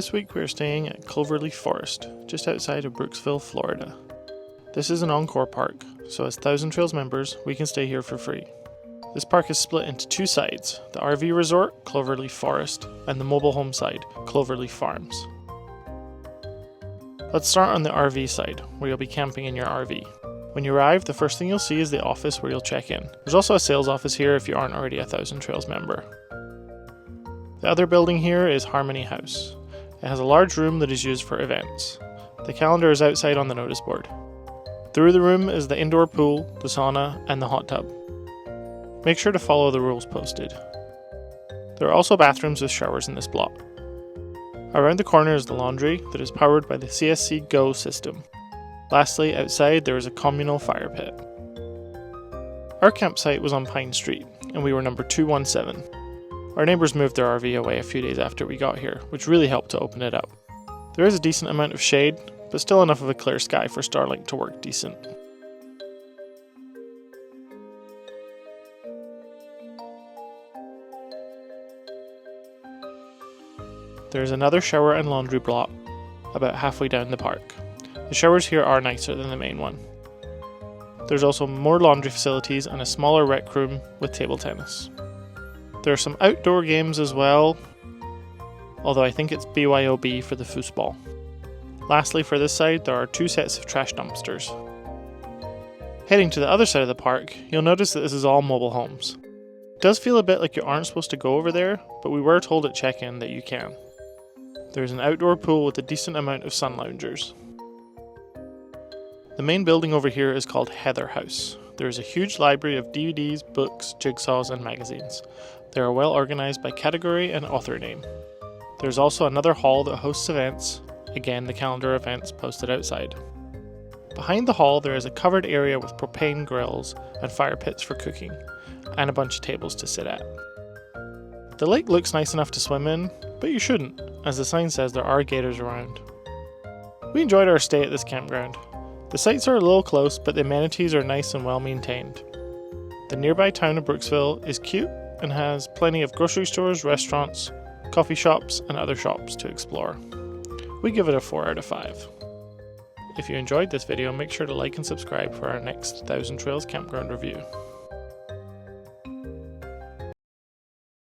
This week we are staying at Clover Leaf Forest, just outside of Brooksville, Florida. This is an Encore park, so as Thousand Trails members, we can stay here for free. This park is split into two sides, the RV resort, Clover Leaf Forest, and the mobile home side, Clover Leaf Farms. Let's start on the RV side, where you'll be camping in your RV. When you arrive, the first thing you'll see is the office where you'll check in. There's also a sales office here if you aren't already a Thousand Trails member. The other building here is Harmony House. It has a large room that is used for events. The calendar is outside on the notice board. Through the room is the indoor pool, the sauna, and the hot tub. Make sure to follow the rules posted. There are also bathrooms with showers in this block. Around the corner is the laundry that is powered by the CSC Go system. Lastly, outside there is a communal fire pit. Our campsite was on Pine Street, and we were number 217. Our neighbours moved their RV away a few days after we got here, which really helped to open it up. There is a decent amount of shade, but still enough of a clear sky for Starlink to work decent. There is another shower and laundry block about halfway down the park. The showers here are nicer than the main one. There's also more laundry facilities and a smaller rec room with table tennis. There are some outdoor games as well, although I think it's BYOB for the foosball. Lastly, for this side, there are two sets of trash dumpsters. Heading to the other side of the park, you'll notice that this is all mobile homes. It does feel a bit like you aren't supposed to go over there, but we were told at check-in that you can. There's an outdoor pool with a decent amount of sun loungers. The main building over here is called Heather House. There is a huge library of DVDs, books, jigsaws, and magazines. They are well organised by category and author name. There's also another hall that hosts events, again the calendar events posted outside. Behind the hall there is a covered area with propane grills and fire pits for cooking, and a bunch of tables to sit at. The lake looks nice enough to swim in, but you shouldn't, as the sign says there are gators around. We enjoyed our stay at this campground. The sites are a little close, but the amenities are nice and well maintained. The nearby town of Brooksville is cute and has plenty of grocery stores, restaurants, coffee shops, and other shops to explore. We give it a 4 out of 5. If you enjoyed this video, make sure to like and subscribe for our next Thousand Trails campground review.